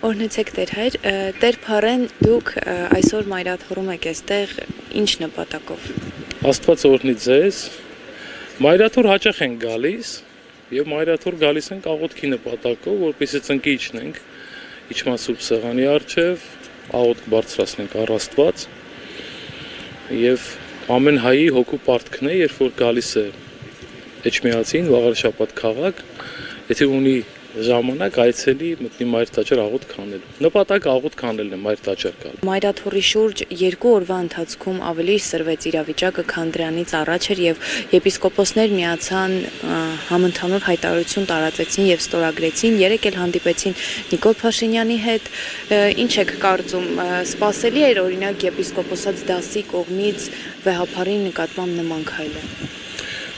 Օրհնեցեք Տեր Հայր, Տեր Փարեն, դուք այսօր մայրաթորում եք այստեղ ինչ նպատակով։ Աստված օրհնի ձեզ։ Մայրաթոր հաճախ ենք գալիս եւ մայրաթոր գալիս ենք աղոթքի նպատակով, որպեսզի ծնկի իջնենք իջման Սուրբ Սեղանի առջև, աղոթք բարձրացնենք առ Աստված եւ ամեն հայի հոգու պարտքն է, երբ որ գալիս է Էջմիածին, վաղար շաբաթ քաղաք, եթե ունի ժամանակ այցելի մտնի Մայր տաճար աղոթք անելու։ Նպատակը աղոթք անելն է, Մայր տաճար գալ։ Մայրաթորի շուրջ 2 օրվա ընթացքում ավելի սրվեց իրավիճակը, քան դրանից առաջ էր եւ եպիսկոպոսներ միացան համընդհանուր հայտարարություն տարածեցին եւ ստորագրեցին, երեք էլ հանդիպեցին Նիկոլ Փաշինյանի հետ։ Ինչ եք կարծում, սպասելի էր օրինակ եպիսկոպոսած դասի կողմից վեհափարի նկատմամբ նման քայլը։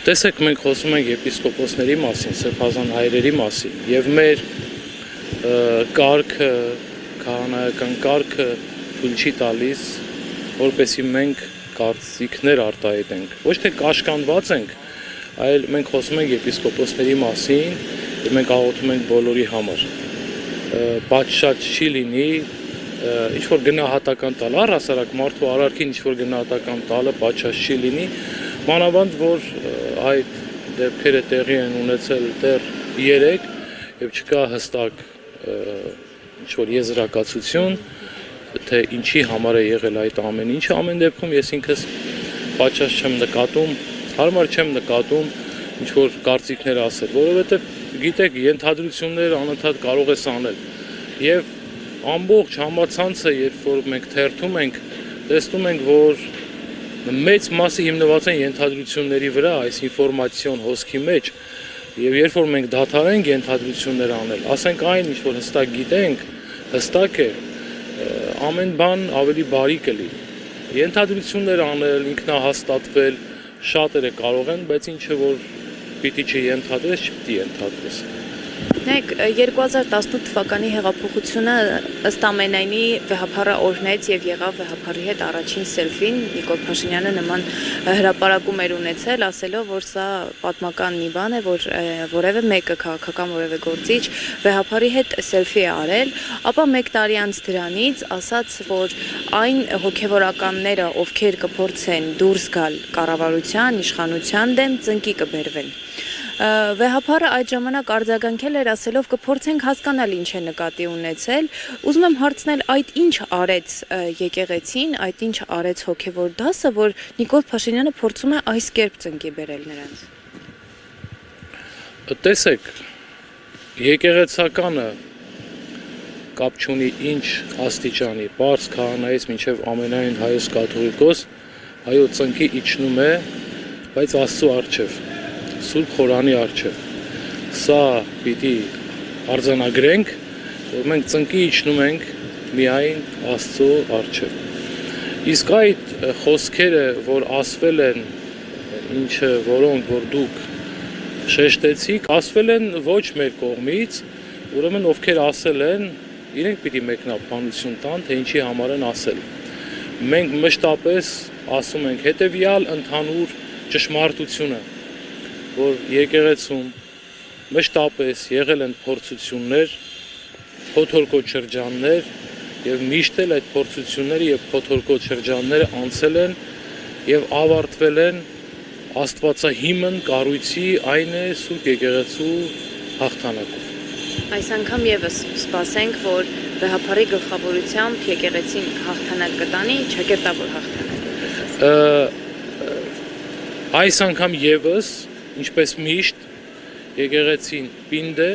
Տեսեք, մենք խոսում ենք եպիսկոպոսների մասին, սրբազան հայրերի մասին եւ մեր կարգը, քահանայական կարգը թույլ չի տալիս, որպեսզի մենք կարծիքներ արտահայտենք։ Ոչ թե կաշկանդված ենք, այլ մենք խոսում ենք եպիսկոպոսների մասին եւ մենք աղոթում ենք բոլորի համար։ Պատշաճ չի լինի ինչ որ գնահատական տալ, առհասարակ մարդու արարքին ինչ որ գնահատական տալը պատշաճ չի լինի, մանավանդ որ այդ դեպքերը տեղի են ունեցել դեռ 3 եւ չկա հստակ ինչ որ եզրակացություն, թե ինչի համար է եղել այդ ամեն ինչը, ամեն դեպքում ես ինքս պատշաճ չեմ նկատում, հարմար չեմ նկատում ինչ որ կարծիքներ ասել, որովհետեւ գիտեք, ենթադրություններ անընդհատ կարող ես անել եւ ամբողջ համացանցը, երբ որ մենք թերթում ենք, տեսնում ենք, որ մեծ մասը հիմնված են ենթադրությունների վրա, այս ինֆորմացիոն հոսքի մեջ, եւ երբ որ մենք դադարենք ենթադրություններ անել, ասենք այն, ինչ որ հստակ գիտենք, հստակ է, ամեն բան ավելի բարի կլինի։ Ենթադրություններ անել, ինքնահաստատվել, շատերը կարող են, բայց ինչը որ պիտի չենթադրես, չպիտի ենթադրես։ Նայեք, 2018 թվականի հեղափոխությունը ըստ ամենայնի վեհափարը օրհնեց եւ եղավ վեհափարի հետ առաջին սելֆին, Նիկոլ Փաշինյանը նման հրապարակում էր ունեցել, ասելով, որ սա պատմական մի բան է, որ որևէ մեկը քաղաքական որևէ գործիչ վեհափարի հետ սելֆի է արել, ապա 1 տարի անց դրանից ասաց, որ այն հոգեվորականները, ովքեր կփորձեն դուրս գալ կառավարության, իշխանության դեմ, ծնկի կբերվեն։ Վեհափարը այդ ժամանակ արձագանքել էր ասելով կփորձենք հասկանալ ինչ է նկատի ունեցել, ուզում եմ հարցնել այդ ինչ արեց եկեղեցին, այդ ինչ արեց հոգևոր դասը, որ Նիկոլ Փաշինյանը փորձում է այս կերպ ծնկի բերել նրանց։ Տեսեք, եկեղեցականը կապ չունի ինչ աստիճանի, պարզ քահանայից մինչև ամենայն հայոց կաթողիկոս, հայոց ծնկի իջնում է, բայց Աստծո առջև, Սուրբ Խորանի առջև։ Սա պիտի արձանագրենք, որ մենք ծնկի իջնում ենք միայն Աստծո առջև։ Իսկ այդ խոսքերը, որ ասվել են, ինչը որոնք որ դուք շեշտեցիք, ասվել են ոչ մեր կողմից, ուրեմն ովքեր ասել են, իրենք պիտի մեկնաբանություն տան, թե ինչի համար են ասել։ Մենք մշտապես ասում ենք հետևյալ ընդհանուր ճշմարտությունը, որ եկեղեցում մշտապես եղել են փորձություններ, փոթորկոտ շրջաններ եւ միշտ էլ այդ փորձությունները եւ փոթորկոտ շրջանները անցել են եւ ավարտվել են Աստվածահիմն կառույցի, այն է Սուրբ եկեղեցու հաղթանակով։ Այս անգամ եւս սպասենք, որ վեհափարի գլխավորությամբ եկեղեցին հաղթանակ կտանի, ճակերտավոր հաղթանակ։ Այս անգամ եւս ինչպես միշտ եկեղեցին պինդ է,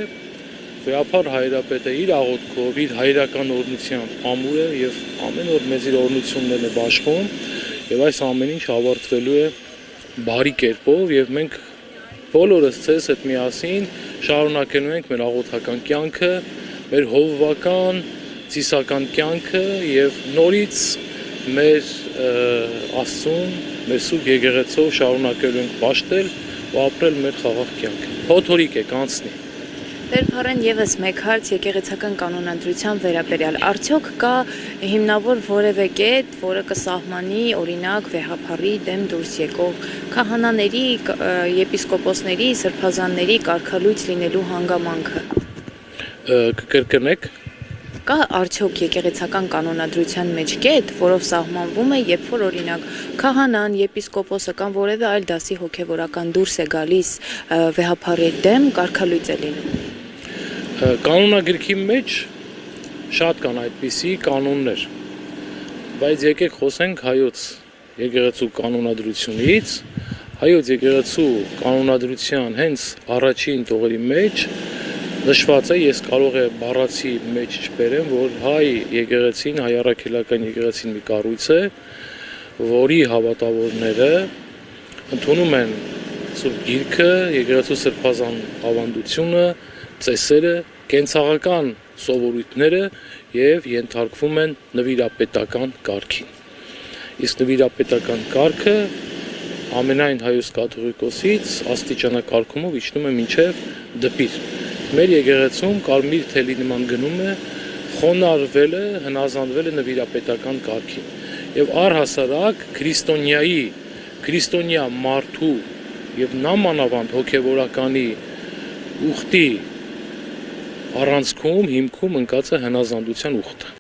վեհափար հայրապետը իր աղոթքով, իր հայրական օրհնությամբ ամուր է եւ ամեն օր մեծ իր օրհնություններն է բաշխում եւ այս ամեն ինչ ավարտվելու է բարի կերպով եւ մենք բոլորս ցես հետ միասին շարունակելու ենք մեր աղոթական կյանքը, մեր հովվական, ծիսական կյանքը եւ նորից մեր Աստծուն, մեր Սուրբ եկեղեցով շարունակելու ենք պաշտել ու ապրել մեր խաղաղ կյանքը։ Փոթորիկ է կանցնի։ Տեր Փարեն, եւս մեկ հարց եկեղեցական կանոնադրության վերաբերյալ։ Արդյոք կա հիմնավոր որևէ կետ, որը կսահմանի օրինակ վեհափարի դեմ դուրս եկող քահանաների, եպիսկոպոսների, սրբազանների կարգալույծ լինելու հանգամանքը։ Կկրկնեք։ կա արդյոք եկեղեցական կանոնադրության մեջ կետ, որով սահմանվում է, երբ որ օրինակ քահանան, եպիսկոպոսը կամ որևէ այլ դասի հոգևորական դուրս է գալիս վեհափարի դեմ, կարգալույծ է լինում։ Կանոնագրքի մեջ շատ կան այդպիսի կանոններ, բայց եկեք խոսենք հայոց եկեղեցու կանոնադրությունից, հայոց եկեղեցու կանոնադրության հենց առաջին տողերի մեջ նշված է, ես կարող է բառացի մեջ չբերեմ, որ հայ եկեղեցին, հայ առաքելական եկեղեցին մի կառույց է, որի հավատավորները ընդունում են Սուրբ Գիրքը, եկեղեցու սրբազան ավանդությունը, ծեսերը, կենցաղական սովորույթները եւ ենթարկվում են նվիրապետական կարգին։ Իսկ նվիրապետական կարգը ամենայն հայոց կաթողիկոսից աստիճանակարգումով իջնում է մինչև դպիր։ Մեր եկեղեցում կարմիր թելի նման գնում է, խոնարհվել է, հնազանդվել է նվիրապետական կարգին։ Եվ առհասարակ քրիստոնյա մարդու եւ նամանավանդ հոգեվորականի ուխտի առանցքում հիմքում ընկած է հնազանդության ուխտը։